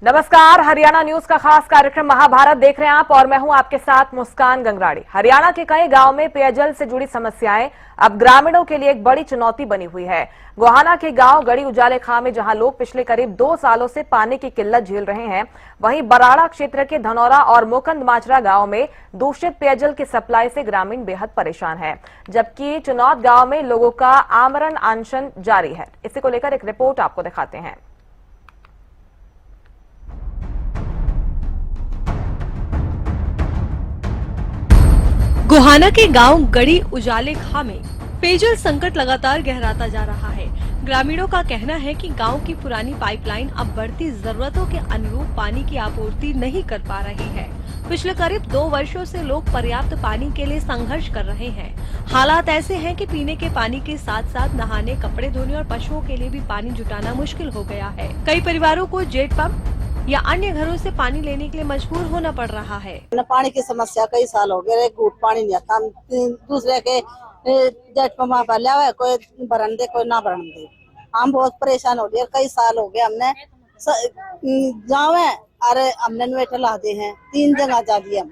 नमस्कार, हरियाणा न्यूज का खास कार्यक्रम महाभारत देख रहे हैं आप और मैं हूं आपके साथ मुस्कान गंगराड़ी। हरियाणा के कई गांवों में पेयजल से जुड़ी समस्याएं अब ग्रामीणों के लिए एक बड़ी चुनौती बनी हुई है। गोहाना के गांव गड़ी उजाले खां में जहां लोग पिछले करीब 2 सालों से पानी की किल्लत झेल रहे हैं, वहीं बराड़ा क्षेत्र के धनौरा और मोकंद माजरा गांव में दूषित पेयजल की सप्लाई से ग्रामीण बेहद परेशान है, जबकि चुनौत गांव में लोगों का आमरण अनशन जारी है। इसी को लेकर एक रिपोर्ट आपको दिखाते हैं। गोहाना के गांव गड़ी उजाले खां में पेयजल संकट लगातार गहराता जा रहा है। ग्रामीणों का कहना है कि गांव की पुरानी पाइपलाइन अब बढ़ती जरूरतों के अनुरूप पानी की आपूर्ति नहीं कर पा रही है। पिछले करीब 2 वर्षों से लोग पर्याप्त पानी के लिए संघर्ष कर रहे हैं। हालात ऐसे हैं कि पीने के पानी के साथ साथ नहाने, कपड़े धोने और पशुओं के लिए भी पानी जुटाना मुश्किल हो गया है। कई परिवारों को जेट पंप या अन्य घरों से पानी लेने के लिए मजबूर होना पड़ रहा है। पानी की समस्या कई साल हो गए, एक घूट पानी नहीं आता। दूसरे के जेट पंप पर लिया हुआ है, कोई भरन दे कोई ना भरन दे। हम बहुत परेशान हो गए, कई साल हो गए। हमने जाओ है अरे हमने इन्वेटर ला दे हैं, 3 जगह जा दिए हम।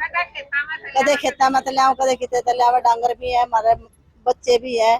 कदे खेता में तलिया, कदे कितने तलिया, डांगर भी है, हमारे बच्चे भी है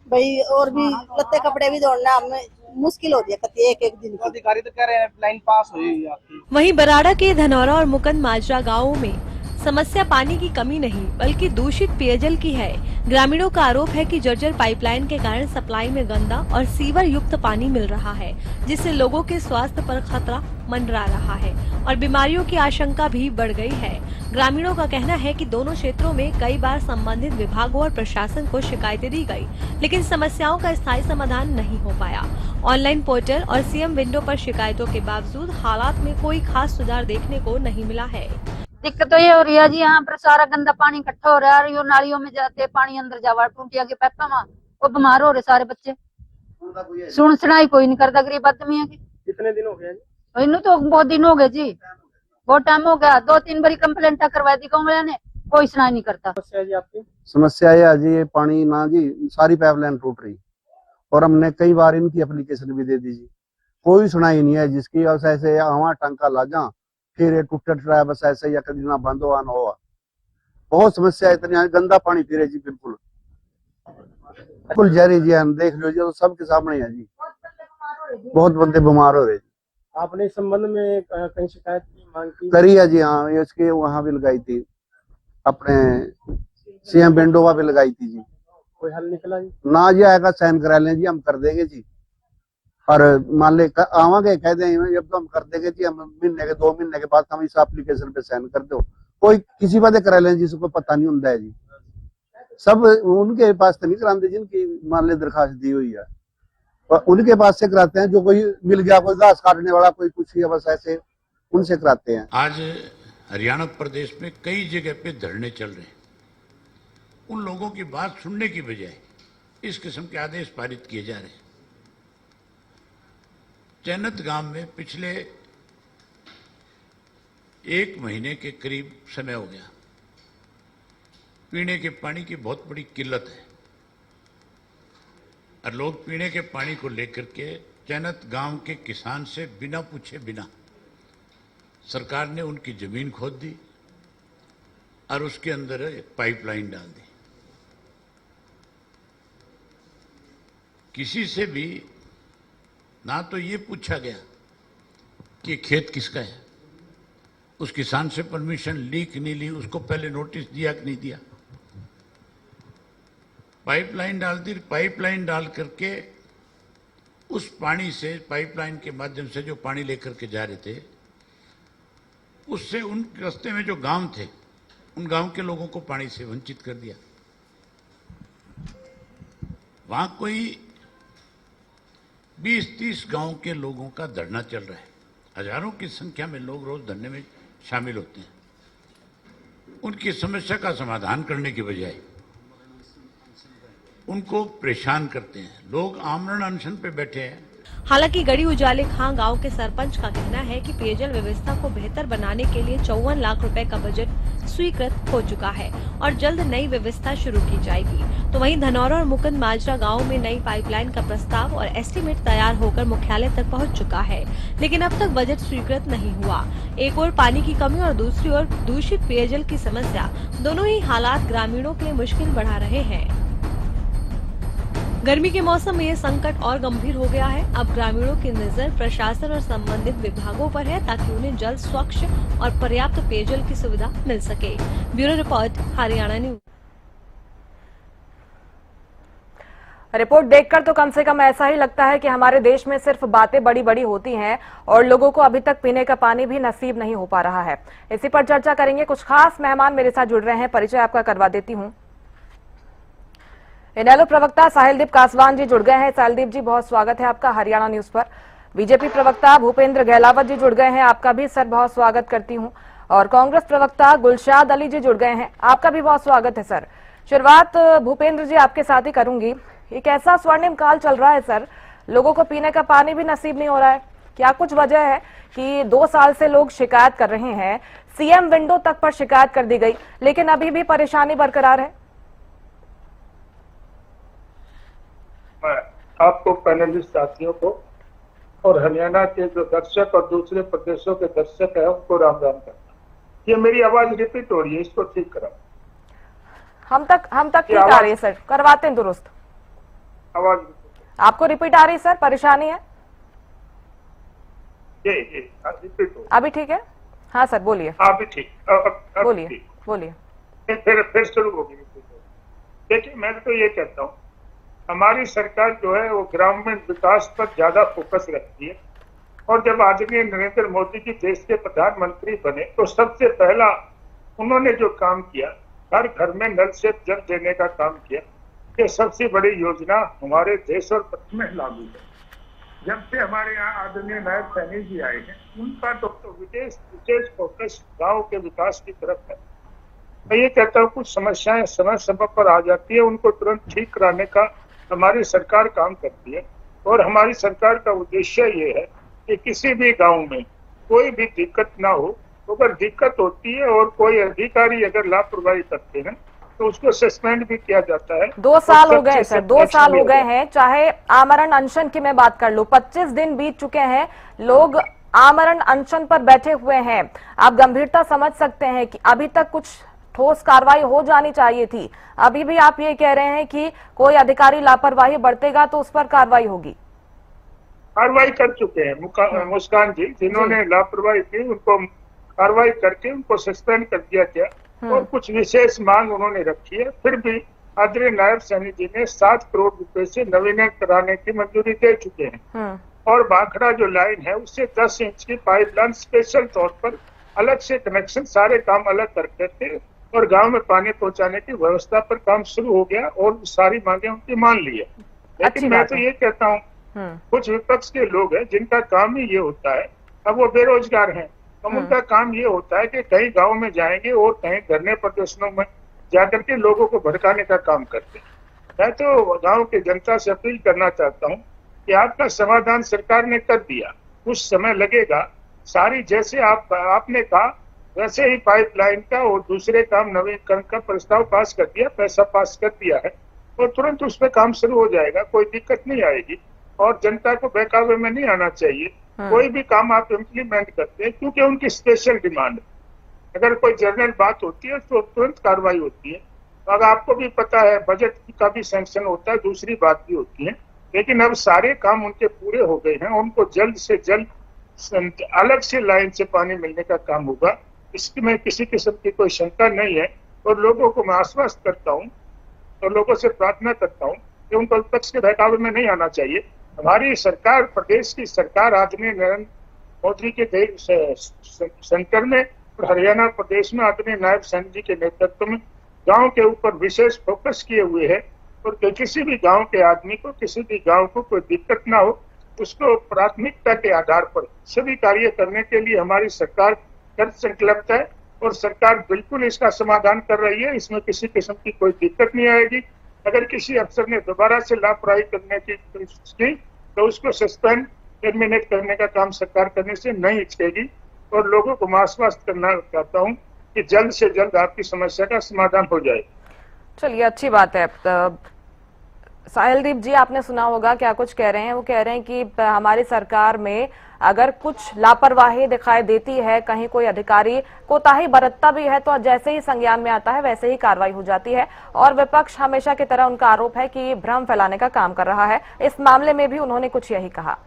भाई, और भी लत्ते कपड़े भी धोना हमें मुश्किल हो रही है एक दिन। अधिकारी तो कह रहे हैं लाइन पास हुई आपकी। वहीं बराड़ा के धनौरा और मुकंद माजरा गाँवों में समस्या पानी की कमी नहीं बल्कि दूषित पेयजल की है। ग्रामीणों का आरोप है कि जर्जर पाइपलाइन के कारण सप्लाई में गंदा और सीवर युक्त पानी मिल रहा है, जिससे लोगों के स्वास्थ्य पर खतरा मंडरा रहा है और बीमारियों की आशंका भी बढ़ गई है। ग्रामीणों का कहना है कि दोनों क्षेत्रों में कई बार संबंधित विभागों और प्रशासन को शिकायतें दी गई, लेकिन समस्याओं का स्थायी समाधान नहीं हो पाया। ऑनलाइन पोर्टल और सीएम विंडो पर शिकायतों के बावजूद हालात में कोई खास सुधार देखने को नहीं मिला है। दिक्कत तो ये हो रही है जी, यहाँ पर सारा गंदा पानी इकट्ठा हो रहा है और नालियों में जाते पानी अंदर जावा टूटिया के पैपा में, वो बीमार हो रहे सारे बच्चे। सुन सुनाई कोई नहीं करता, गरीब आदमी है। कितने दिन हो गए जी? इन्हों तो बहुत दिन हो गए जी, बहुत टाइम हो गया। 2-3 बारी कंप्लेंट करवा दी गाँव वाले ने, कोई सुनाई नहीं करता। समस्या जी आपकी? समस्या है जी, ये पानी ना जी सारी पाइपलाइन टूट रही और हमने कई बार इनकी एप्लीकेशन भी दे दी जी, कोई सुनाई नहीं है। जिसकी ऐसे आवा टंका लाजा फिर ये टूट रहा है, बस ऐसे या कभी ना बंद हुआ ना हुआ। बहुत समस्या, इतनी गंदा पानी पी रहे जी, बिल्कुल बिल्कुल जहरी जी। देख लो जी, तो सबके सामने है जी, बहुत बंदे बीमार हो रहे जी। आपने इस संबंध में कहीं शिकायत की मांग की? करी है जी, हाँ। इसके वहां भी लगाई थी, अपने सीएम विंडो भी लगाई थी जी। कोई हल निकला जी? ना जी, आएगा साइन करा लें जी, हम कर देंगे जी। और मान ले आवांगे, कह दें जब तो हम कर देंगे जी, हम महीने के 2 महीने के बाद हम इस एप्लीकेशन पे साइन कर दो। कोई किसी बात करा लें जिसको पता नहीं होता है जी। सब उनके पास तो नहीं कराते जिनकी मान ले दरखास्त दी हुई है, और उनके पास से कराते हैं। जो कोई मिल गया, कोई घास काटने वाला, कोई कुछ है, बस ऐसे उनसे कराते हैं। आज हरियाणा प्रदेश में कई जगह पे धरने चल रहे हैं। उन लोगों की बात सुनने की बजाय इस किस्म के आदेश पारित किए जा रहे हैं। चैनत गांव में पिछले 1 महीने के करीब समय हो गया, पीने के पानी की बहुत बड़ी किल्लत है और लोग पीने के पानी को लेकर के चैनत गांव के किसान से बिना पूछे बिना सरकार ने उनकी जमीन खोद दी और उसके अंदर एक पाइपलाइन डाल दी। किसी से भी ना तो ये पूछा गया कि खेत किसका है, उस किसान से परमिशन ली कि नहीं ली, उसको पहले नोटिस दिया कि नहीं दिया। पाइपलाइन डाल दी, पाइपलाइन डाल करके उस पानी से, पाइपलाइन के माध्यम से जो पानी लेकर के जा रहे थे, उससे उन रास्ते में जो गांव थे, उन गांव के लोगों को पानी से वंचित कर दिया। वहां कोई 20-30 गांव के लोगों का धरना चल रहा है। हजारों की संख्या में लोग रोज धरने में शामिल होते हैं। उनकी समस्या का समाधान करने की बजाय उनको परेशान करते हैं। लोग आमरण अनशन पे बैठे हैं। हालांकि गड़ी उजाले खां गांव के सरपंच का कहना है कि पेयजल व्यवस्था को बेहतर बनाने के लिए 54 लाख रुपए का बजट स्वीकृत हो चुका है और जल्द नई व्यवस्था शुरू की जाएगी। तो वहीं धनौरा और मुकुंद माजरा गाँव में नई पाइपलाइन का प्रस्ताव और एस्टीमेट तैयार होकर मुख्यालय तक पहुंच चुका है, लेकिन अब तक बजट स्वीकृत नहीं हुआ। एक ओर पानी की कमी और दूसरी ओर दूषित पेयजल की समस्या, दोनों ही हालात ग्रामीणों के लिए मुश्किल बढ़ा रहे हैं। गर्मी के मौसम में ये संकट और गंभीर हो गया है। अब ग्रामीणों की नजर प्रशासन और संबंधित विभागों पर है ताकि उन्हें जल्द स्वच्छ और पर्याप्त पेयजल की सुविधा मिल सके। Bureau report, Haryana news. Report देखकर तो कम से कम ऐसा ही लगता है कि हमारे देश में सिर्फ बातें बड़ी बड़ी होती हैं और लोगों को अभी तक पीने का पानी भी नसीब नहीं हो पा रहा है। इसी पर चर्चा करेंगे। कुछ खास मेहमान मेरे साथ जुड़ रहे हैं, परिचय आपका करवा देती हूं। इनेलो प्रवक्ता साहिलदीप कासवान जी जुड़ गए हैं। साहिलदीप जी, बहुत स्वागत है आपका हरियाणा न्यूज पर। बीजेपी प्रवक्ता भूपेंद्र गहलावत जी जुड़ गए हैं, आपका भी सर बहुत स्वागत करती हूं। और कांग्रेस प्रवक्ता गुलशाद अली जी जुड़ गए हैं, आपका भी बहुत स्वागत है सर। शुरुआत भूपेंद्र जी आपके साथ ही करूंगी। एक ऐसा स्वर्णिम काल चल रहा है सर, लोगों को पीने का पानी भी नसीब नहीं हो रहा है। क्या कुछ वजह है कि 2 साल से लोग शिकायत कर रहे हैं, सीएम विंडो तक पर शिकायत कर दी गई, लेकिन अभी भी परेशानी बरकरार है? मैं आपको, पैनलिस्ट साथियों को और हरियाणा के जो दर्शक और दूसरे प्रदेशों के दर्शक हैं उनको राम राम करता हूं। ये मेरी आवाज रिपीट हो रही है, इसको ठीक कराओ। हम तक ठीक आ रही है सर, करवाते हैं दुरुस्त। आवाज आपको रिपीट आ रही है सर? परेशानी है? ये रिपीट हो, अभी ठीक है? हाँ सर बोलिए। अभी ठीक, बोलिए बोलिए। फिर शुरू होगी। देखिए, मैं तो ये कहता हूँ, हमारी सरकार जो है वो ग्रामीण विकास पर ज्यादा फोकस रखती है। और जब आदरणीय नरेंद्र मोदी जी देश के प्रधानमंत्री बने तो सबसे पहला उन्होंने जो काम किया, हर घर में नल से जल देने का काम किया। ये सबसे बड़ी योजना हमारे देश और प्रदेश में लागू है। जब से हमारे यहाँ आदरणीय नायब सैनी जी आए हैं, उनका तो विशेष फोकस गाँव के विकास की तरफ है। मैं ये कहता हूँ, कुछ समस्याएं समय समय पर आ जाती है, उनको तुरंत ठीक कराने का हमारी सरकार काम करती है। और हमारी सरकार का उद्देश्य ये है कि किसी भी गांव में कोई भी दिक्कत ना हो। अगर दिक्कत होती है और कोई अधिकारी अगर लापरवाही करते हैं तो उसको सस्पेंड भी किया जाता है। 2 साल हो गए सर, 2 साल हो गए हैं। चाहे आमरण अनशन की मैं बात कर लूं, 25 दिन बीत चुके हैं, लोग आमरण अनशन पर बैठे हुए हैं। आप गंभीरता समझ सकते हैं कि अभी तक कुछ ठोस कार्रवाई हो जानी चाहिए थी। अभी भी आप ये कह रहे हैं कि कोई अधिकारी लापरवाही बरतेगा तो उस पर कार्रवाई होगी। कार्रवाई कर चुके हैं मुस्कान जी, जिन्होंने लापरवाही की उनको कार्रवाई करके उनको सस्पेंड कर दिया गया। और कुछ विशेष मांग उन्होंने रखी है। फिर भी आदरणीय नायब सैनी जी ने 7 करोड़ रुपए से नवीनीकरण कराने की मंजूरी दे चुके हैं। और भाखड़ा जो लाइन है उससे 10 इंच की पाइपलाइन स्पेशल तौर पर अलग से कनेक्शन, सारे काम अलग करके थे और गांव में पानी पहुंचाने की व्यवस्था पर काम शुरू हो गया और सारी मांगे उनकी मान ली है। लेकिन मैं तो ये कहता हूँ, कुछ विपक्ष के लोग हैं जिनका काम ही ये होता है, अब वो बेरोजगार हैं, तो उनका काम ये होता है कि कहीं गांव में जाएंगे और कहीं धरने प्रदर्शनों में जाकर के लोगों को भड़काने का काम करते हैं। मैं तो गांव की जनता से अपील करना चाहता हूँ कि आपका समाधान सरकार ने कर दिया, कुछ समय लगेगा। सारी जैसे आपने कहा वैसे ही पाइपलाइन का और दूसरे काम नवीनीकरण का प्रस्ताव पास कर दिया, पैसा पास कर दिया है और तुरंत उस पर काम शुरू हो जाएगा, कोई दिक्कत नहीं आएगी। और जनता को बहकावे में नहीं आना चाहिए। कोई भी काम आप इम्प्लीमेंट करते हैं क्योंकि उनकी स्पेशल डिमांड है। अगर कोई जनरल बात होती है तो तुरंत कार्रवाई होती है। अगर आपको भी पता है बजट का भी सैंक्शन होता है, दूसरी बात भी होती है। लेकिन अब सारे काम उनके पूरे हो गए हैं, उनको जल्द से जल्द अलग से लाइन से पानी मिलने का काम होगा, इसमें किसी किस्म की कोई शंका नहीं है। और लोगों को मैं आश्वस्त करता हूँ और लोगों से प्रार्थना करता हूँ कि उनको विपक्ष के बहकावे में नहीं आना चाहिए। हमारी सरकार, प्रदेश की सरकार आदरणीय नरेंद्र मोदी के सेंटर में और हरियाणा प्रदेश में आदरणीय नायब सैनी जी के नेतृत्व में गांव के ऊपर विशेष फोकस किए हुए है। और किसी भी गांव के आदमी को, किसी भी गांव को कोई दिक्कत ना हो, उसको प्राथमिकता के आधार पर सभी कार्य करने के लिए हमारी सरकार कृत संकल्प है और सरकार बिल्कुल इसका समाधान कर रही है। इसमें किसी किस्म की कोई दिक्कत नहीं आएगी। अगर किसी अफसर ने दोबारा से लापरवाही करने की कोशिश की तो उसको सस्पेंड, टर्मिनेट करने का काम सरकार करने से नहीं हिचकेगी। और लोगों को मैं आश्वस्त करना चाहता हूँ कि जल्द से जल्द आपकी समस्या का समाधान हो जाए। चलिए, अच्छी बात है। साहिलदीप जी, आपने सुना होगा क्या कुछ कह रहे हैं। वो कह रहे हैं कि हमारी सरकार में अगर कुछ लापरवाही दिखाई देती है, कहीं कोई अधिकारी कोताही बरतता भी है, तो जैसे ही संज्ञान में आता है वैसे ही कार्रवाई हो जाती है। और विपक्ष हमेशा की तरह उनका आरोप है कि भ्रम फैलाने का काम कर रहा है। इस मामले में भी उन्होंने कुछ यही कहा।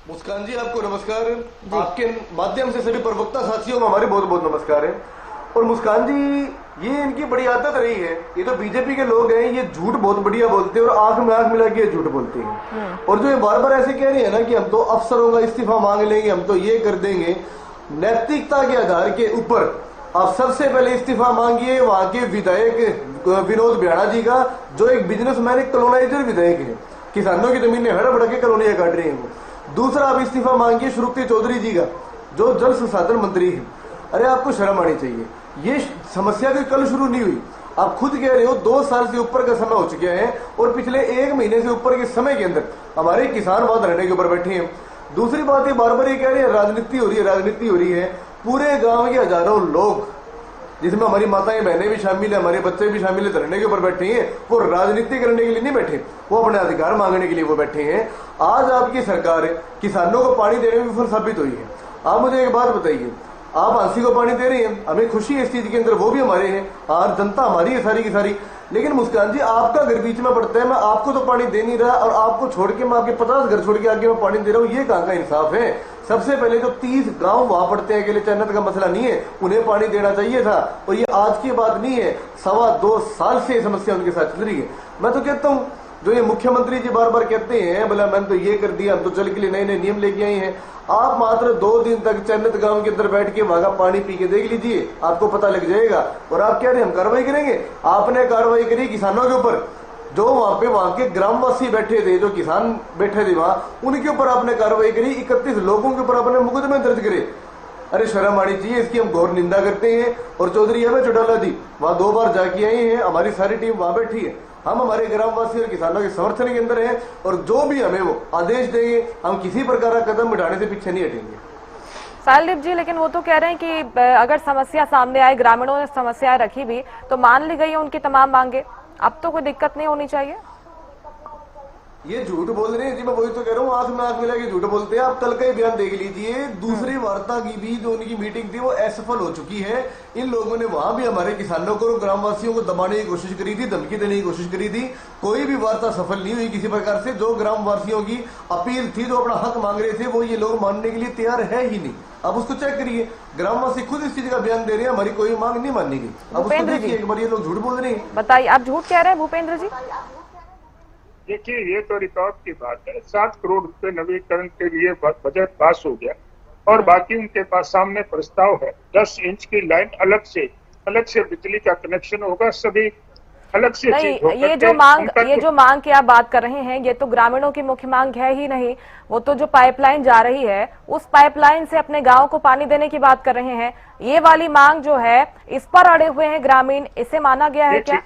मुस्कान जी, आपको नमस्कार। आपके माध्यम से सभी प्रवक्ता साथियों को हमारे बहुत बहुत नमस्कार है। और मुस्कान जी, ये इनकी बड़ी आदत रही है। ये तो बीजेपी के लोग हैं, ये झूठ बहुत बढ़िया बोलते हैं और आंख में आंख मिला के झूठ बोलते हैं। और जो ये बार बार ऐसे कह रही है ना कि हम तो अफसरों का इस्तीफा मांग लेंगे, हम तो ये कर देंगे, नैतिकता के आधार के ऊपर आप सबसे पहले इस्तीफा मांगिए वहां के विधायक विनोद बिहाड़ा जी का, जो एक बिजनेसमैन, एक कॉलोनाइजर विधायक है। किसानों की जमीनें हड़प के कॉलोनियां काट रहे हैं। दूसरा, आप इस्तीफा मांगिए श्रुति चौधरी जी का, जो जल संसाधन मंत्री है। अरे आपको शर्म आनी चाहिए। ये समस्या भी कल शुरू नहीं हुई। आप खुद कह रहे हो 2 साल से ऊपर का समय हो चुके हैं और पिछले 1 महीने से ऊपर के समय के अंदर हमारे किसान वहां धरने के ऊपर बैठे हैं। दूसरी बात, ये बार बार ये कह रहे हैं राजनीति हो रही है, राजनीति हो रही है। पूरे गांव के हजारों लोग, जिसमें हमारी माताएं बहनें भी शामिल है, हमारे बच्चे भी शामिल है, धरने के ऊपर बैठे हैं। वो राजनीति करने के लिए नहीं बैठे, वो अपने अधिकार मांगने के लिए वो बैठे हैं। आज आपकी सरकार किसानों को पानी देने में विफल साबित हुई है। आप मुझे एक बात बताइए, आप हंसी को पानी दे रहे हैं, हमें खुशी है इस चीज के अंदर, वो भी हमारे हैं और जनता हमारी है सारी की सारी। लेकिन मुस्कान जी, आपका घर बीच में पड़ता है, मैं आपको तो पानी दे नहीं रहा और आपको छोड़ के मैं आपके 50 घर छोड़ के आगे मैं पानी दे रहा हूँ। ये कहाँ का इंसाफ है? सबसे पहले जो 30 गांव वहां पड़ते हैं, अकेले चन्नत का मसला नहीं है, उन्हें पानी देना चाहिए था। और ये आज की बात नहीं है, 2.25 साल से समस्या उनके साथ चल रही है। मैं तो कहता हूँ, जो ये मुख्यमंत्री जी बार बार कहते हैं बोला मैंने तो ये कर दिया, हम तो जल के लिए नए नए नियम लेके आए हैं। आप मात्र 2 दिन तक चन्नत गांव के अंदर बैठ के वहां का पानी पी के देख लीजिए, आपको पता लग जाएगा। और आप कह रहे हम कार्रवाई करेंगे? आपने कार्रवाई करी किसानों के ऊपर, जो वहां के ग्रामवासी बैठे थे, जो किसान बैठे थे वहां, उनके ऊपर आपने कार्रवाई करी। 31 लोगों के ऊपर आपने मुकदमे दर्ज करे। अरे शर्म आनी चाहिए, इसकी हम घोर निंदा करते हैं। और चौधरी हमें चौटाला दी वहां 2 बार जाके आई है, हमारी सारी टीम वहां बैठी है। हम हमारे ग्रामवासी और किसानों के समर्थन के अंदर हैं और जो भी हमें वो आदेश देंगे, हम किसी प्रकार का कदम उठाने से पीछे नहीं हटेंगे। साहिलदीप जी, लेकिन वो तो कह रहे हैं कि अगर समस्या सामने आए, ग्रामीणों ने समस्याएं रखी भी, तो मान ली गई है उनकी तमाम मांगे, अब तो कोई दिक्कत नहीं होनी चाहिए। ये झूठ बोल रहे हैं जी, मैं वही तो कह रहा हूँ, आंख में आंख मिला के झूठ बोलते हैं। आप कल का ही बयान देख लीजिए। दूसरी वार्ता की भी जो उनकी मीटिंग थी वो असफल हो चुकी है। इन लोगों ने वहां भी हमारे किसानों को, ग्रामवासियों को दबाने की कोशिश करी थी, धमकी देने की कोशिश करी थी। कोई भी वार्ता सफल नहीं हुई किसी प्रकार से। जो ग्रामवासियों की अपील थी, जो अपना हक मांग रहे थे, वो ये लोग मानने के लिए तैयार है ही नहीं। अब उसको चेक करिए, ग्रामवासी खुद इस चीज का बयान दे रहे हैं, हमारी कोई मांग नहीं माननी गई। अब उसको देखिए एक बार, ये लोग झूठ बोल रहे हैं। बताइए, आप झूठ कह रहे हैं भूपेंद्र जी? देखिए, ये तो रिकॉर्ड की बात है। 7 करोड़ रुपए नवीकरण के लिए बजट पास हो गया और बाकी उनके पास सामने प्रस्ताव है 10 इंच की लाइन अलग से बिजली का कनेक्शन होगा, सभी अलग से नहीं। चीज होकर ये के जो मांग की आप बात कर रहे हैं, ये तो ग्रामीणों की मुख्य मांग है ही नहीं। वो तो जो पाइपलाइन जा रही है, उस पाइपलाइन से अपने गांव को पानी देने की बात कर रहे हैं। ये वाली मांग जो है, इस पर अड़े हुए हैं ग्रामीण, इसे माना गया है क्या?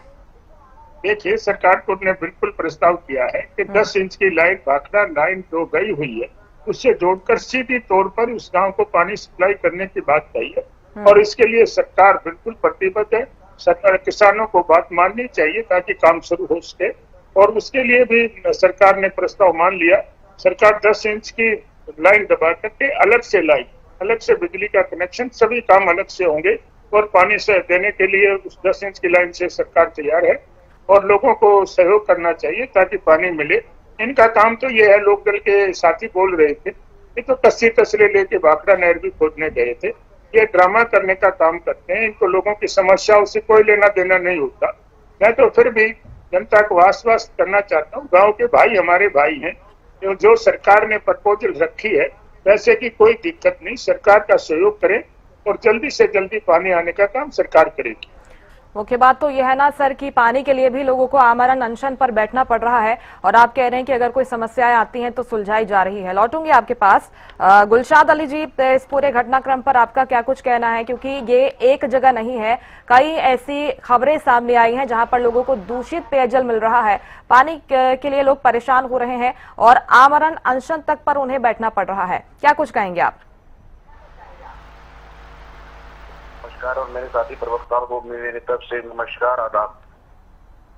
देखिए, सरकार को ने बिल्कुल प्रस्ताव किया है कि 10 इंच की लाइन, भाखड़ा लाइन जो गई हुई है, उससे जोड़कर सीधी तौर पर उस गांव को पानी सप्लाई करने की बात कही है। और इसके लिए सरकार बिल्कुल प्रतिबद्ध है। सरकार, किसानों को बात माननी चाहिए ताकि काम शुरू हो सके। और उसके लिए भी सरकार ने प्रस्ताव मान लिया। सरकार 10 इंच की लाइन दबा करके अलग से बिजली का कनेक्शन, सभी काम अलग से होंगे। और पानी से देने के लिए उस 10 इंच की लाइन से सरकार तैयार है और लोगों को सहयोग करना चाहिए ताकि पानी मिले। इनका काम तो ये है, लोकदल के साथी बोल रहे थे, ये तो कस्सी तसले लेके भाखड़ा नहर भी खोदने गए थे। ये ड्रामा करने का काम करते हैं। इनको लोगों की समस्याओं से कोई लेना देना नहीं होता। मैं तो फिर भी जनता को आश्वस्त करना चाहता हूँ, गाँव के भाई हमारे भाई हैं। जो सरकार ने प्रपोजल रखी है, वैसे की कोई दिक्कत नहीं। सरकार का सहयोग करें और जल्दी से जल्दी पानी आने का काम सरकार करेगी। मुख्य बात तो यह है ना सर कि पानी के लिए भी लोगों को आमरण अनशन पर बैठना पड़ रहा है और आप कह रहे हैं कि अगर कोई समस्याएं आती हैं तो सुलझाई जा रही है। लौटूंगी आपके पास। गुलशाद अली जी, इस पूरे घटनाक्रम पर आपका क्या कुछ कहना है, क्योंकि ये एक जगह नहीं है, कई ऐसी खबरें सामने आई हैं जहां पर लोगों को दूषित पेयजल मिल रहा है, पानी के लिए लोग परेशान हो रहे हैं और आमरण अनशन तक पर उन्हें बैठना पड़ रहा है। क्या कुछ कहेंगे आप? नमस्कार और मेरे साथी प्रवक्ताओं को मेरी तरफ से नमस्कार आदाब।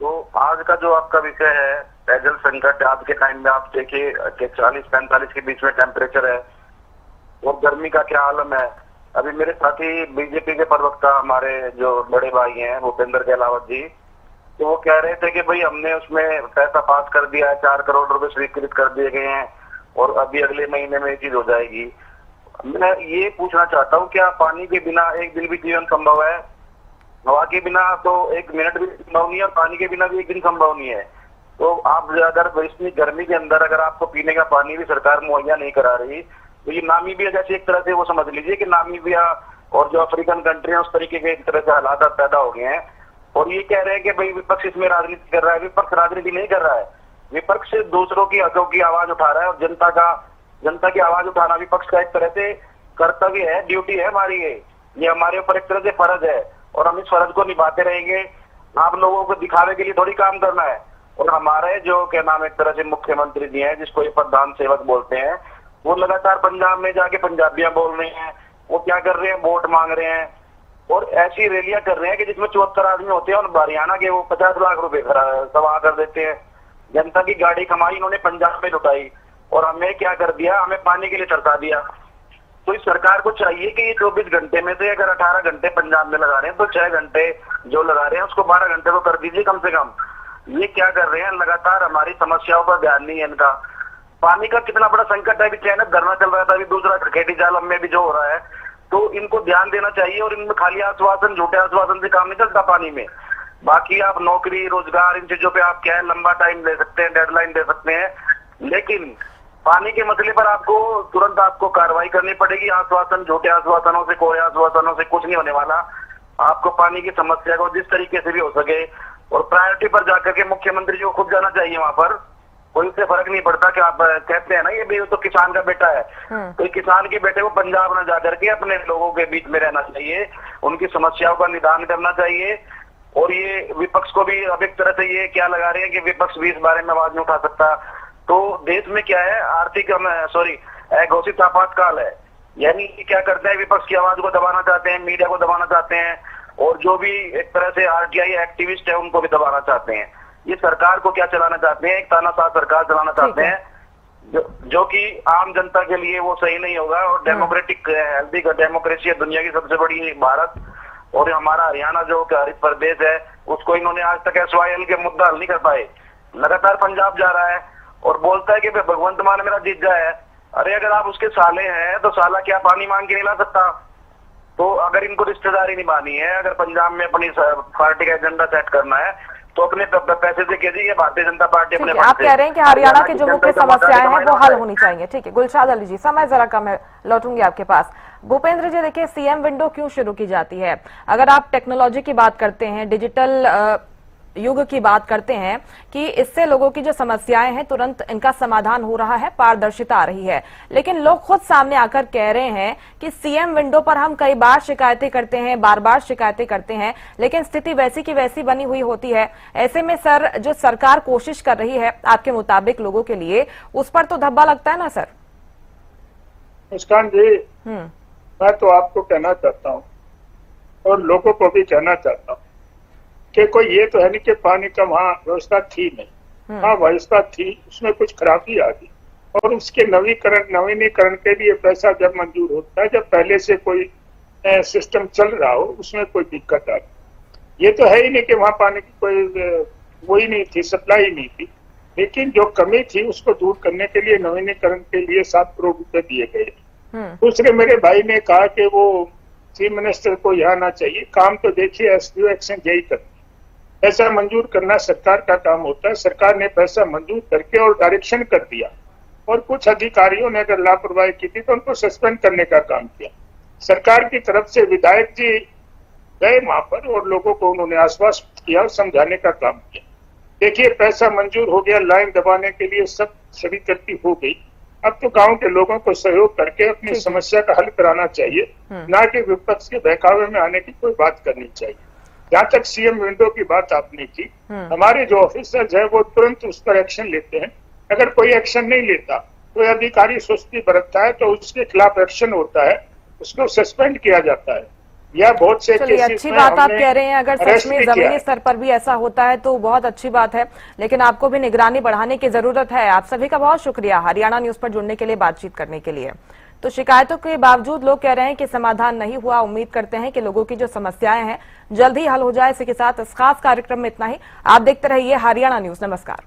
तो आज का जो आपका विषय है पेयजल संकट, आज के टाइम में आप देखिए कि 40-45 के बीच में टेम्परेचर है और गर्मी का क्या आलम है। अभी मेरे साथी बीजेपी के प्रवक्ता हमारे जो बड़े भाई हैं भूपेंद्र गहलावत जी, तो वो कह रहे थे कि भाई हमने उसमें पैसा पास कर दिया है, 4 करोड़ रुपए स्वीकृत कर दिए गए हैं और अभी अगले महीने में ये चीज हो जाएगी। मैं ये पूछना चाहता हूँ, क्या पानी के बिना एक दिन भी जीवन संभव है? हवा के बिना तो 1 मिनट भी संभव नहीं है और पानी के बिना भी 1 दिन संभव नहीं है। तो आप अगर इतनी गर्मी के अंदर अगर आपको पीने का पानी भी सरकार मुहैया नहीं करा रही, तो ये नामीबिया जैसे एक तरह से वो समझ लीजिए कि नामीबिया और जो अफ्रीकन कंट्री है उस तरीके के एक तरह से हालात पैदा हो गए हैं। और ये कह रहे हैं कि भाई विपक्ष इसमें राजनीति कर रहा है। विपक्ष राजनीति नहीं कर रहा है, विपक्ष से दूसरों की हकों की आवाज उठा रहा है और जनता की आवाज उठाना विपक्ष का एक तरह से कर्तव्य है, ड्यूटी है हमारी। ये हमारे ऊपर एक तरह से फर्ज है और हम इस फर्ज को निभाते रहेंगे। आप लोगों को दिखावे के लिए थोड़ी काम करना है। और हमारे जो क्या नाम एक तरह से मुख्यमंत्री जी हैं जिसको ये प्रधान सेवक बोलते हैं, वो लगातार पंजाब में जाके पंजाबियां बोल रहे हैं। वो क्या कर रहे हैं, वोट मांग रहे हैं और ऐसी रैलियां कर रहे हैं कि जिसमें 74 आदमी होते हैं और हरियाणा के वो 50 लाख रुपए सवा कर देते हैं। जनता की गाड़ी कमाई इन्होंने पंजाब में लुटाई और हमें क्या कर दिया, हमें पानी के लिए तरसा दिया। तो इस सरकार को चाहिए कि ये 24 घंटे में से अगर 18 घंटे पंजाब में लगा रहे हैं तो 6 घंटे जो लगा रहे हैं उसको 12 घंटे तो कर दीजिए कम से कम। ये क्या कर रहे हैं, लगातार हमारी समस्याओं पर ध्यान नहीं है इनका। पानी का कितना बड़ा संकट है, अभी चैनक धरना चल रहा था, अभी दूसरा क्रिकेटी जालम में भी जो हो रहा है, तो इनको ध्यान देना चाहिए। और इनमें खाली आश्वासन, झूठे आश्वासन से काम नहीं चलता पानी में। बाकी आप नौकरी रोजगार इन चीजों पे आप क्या है लंबा टाइम दे सकते हैं, डेडलाइन दे सकते हैं, लेकिन पानी के मसले पर आपको तुरंत आपको कार्रवाई करनी पड़ेगी। आश्वासन, झूठे आश्वासनों से, कोई आश्वासनों से कुछ नहीं होने वाला। आपको पानी की समस्या को जिस तरीके से भी हो सके और प्रायोरिटी पर जाकर के मुख्यमंत्री जी को खुद जाना चाहिए वहां पर। कोई उससे फर्क नहीं पड़ता कि आप कहते हैं ना ये भी तो किसान का बेटा है, तो किसान के बेटे को पंजाब न जाकर के अपने लोगों के बीच में रहना चाहिए, उनकी समस्याओं का निदान करना चाहिए। और ये विपक्ष को भी अब एक तरह से ये क्या लगा रहे हैं कि विपक्ष भी इस बारे में आवाज नहीं उठा सकता। तो देश में क्या है, आर्थिक घोषित आपातकाल है, यानी क्या करते हैं विपक्ष की आवाज को दबाना चाहते हैं, मीडिया को दबाना चाहते हैं और जो भी एक तरह से आरटीआई एक्टिविस्ट है उनको भी दबाना चाहते हैं। ये सरकार को क्या चलाना चाहते हैं, एक तानाशाह सरकार चलाना चाहते हैं जो कि आम जनता के लिए वो सही नहीं होगा। और डेमोक्रेटिक हेल्दी डेमोक्रेसी है दुनिया की सबसे बड़ी भारत, और हमारा हरियाणा जो हरित प्रदेश है उसको इन्होंने आज तक SYL के मुद्दा हल नहीं कर पाए। लगातार पंजाब जा रहा है और बोलता है कि भगवंत मान मेरा जीत जाए। अरे अगर आप उसके साले हैं तो साला क्या पानी मांग के नहीं ला सकता? तो अगर इनको रिश्तेदारी निभानी है, अगर पंजाब में अपनी पार्टी का एजेंडा सेट करना है तो अपने पैसे से कीजिए। भारतीय जनता पार्टी अपने आप कह रहे हैं कि हरियाणा की जो मुख्य समस्याएं हैं वो हल होनी चाहिए। ठीक है गुलशाद अली जी, समय जरा कम है, लौटूंगी आपके पास। भूपेंद्र जी देखिए, सीएम विंडो क्यों शुरू की जाती है? अगर आप टेक्नोलॉजी की बात करते हैं, डिजिटल युग की बात करते हैं कि इससे लोगों की जो समस्याएं हैं तुरंत इनका समाधान हो रहा है, पारदर्शिता आ रही है, लेकिन लोग खुद सामने आकर कह रहे हैं कि सीएम विंडो पर हम कई बार शिकायतें करते हैं, बार बार शिकायतें करते हैं, लेकिन स्थिति वैसी की वैसी बनी हुई होती है। ऐसे में सर जो सरकार कोशिश कर रही है आपके मुताबिक लोगों के लिए, उस पर तो धब्बा लगता है ना सर? मुस्कान जी, मैं तो आपको कहना चाहता हूँ और लोगों को भी कहना चाहता हूँ कि कोई ये तो है नहीं कि पानी का वहाँ व्यवस्था थी नहीं। हाँ व्यवस्था थी, उसमें कुछ खराबी आ गई और उसके नवीनीकरण के लिए पैसा जब मंजूर होता है, जब पहले से कोई सिस्टम चल रहा हो, उसमें कोई दिक्कत आ गई। ये तो है ही नहीं कि वहाँ पानी की कोई वही नहीं थी, सप्लाई नहीं थी, लेकिन जो कमी थी उसको दूर करने के लिए नवीनीकरण के लिए 7 करोड़ रुपए दिए गए। दूसरे मेरे भाई ने कहा कि वो चीफ मिनिस्टर को यहाँ आना चाहिए। काम तो देखिए SDO एक्शन यही करती, पैसा मंजूर करना सरकार का काम होता है। सरकार ने पैसा मंजूर करके और डायरेक्शन कर दिया और कुछ अधिकारियों ने अगर लापरवाही की थी तो उनको सस्पेंड करने का काम किया। सरकार की तरफ से विधायक जी गए वहां पर और लोगों को उन्होंने आश्वस्त किया और समझाने का काम किया। देखिए पैसा मंजूर हो गया, लाइन दबाने के लिए सब स्वीकृति हो गई। अब तो गांव के लोगों को सहयोग करके अपनी समस्या का हल कराना चाहिए, ना कि विपक्ष के बहकावे में आने की कोई बात करनी चाहिए। जहाँ तक सीएम विंडो की बात आपने की, हमारे जो ऑफिसर्स है वो तुरंत उस पर एक्शन लेते हैं। अगर कोई एक्शन नहीं लेता, कोई अधिकारी सुस्ती बरतता है तो उसके खिलाफ एक्शन होता है, उसको सस्पेंड किया जाता है। या बहुत से चलिए, केसेस अच्छी में बात आप हमने कह रहे हैं। अगर सच arrest में भी किया जमीनी है। स्तर पर भी ऐसा होता है तो बहुत अच्छी बात है, लेकिन आपको भी निगरानी बढ़ाने की जरूरत है। आप सभी का बहुत शुक्रिया हरियाणा न्यूज पर जुड़ने के लिए, बातचीत करने के लिए। तो शिकायतों के बावजूद लोग कह रहे हैं कि समाधान नहीं हुआ। उम्मीद करते हैं कि लोगों की जो समस्याएं हैं जल्द ही हल हो जाए। इसी के साथ इस खास कार्यक्रम में इतना ही। आप देखते रहिए हरियाणा न्यूज। नमस्कार।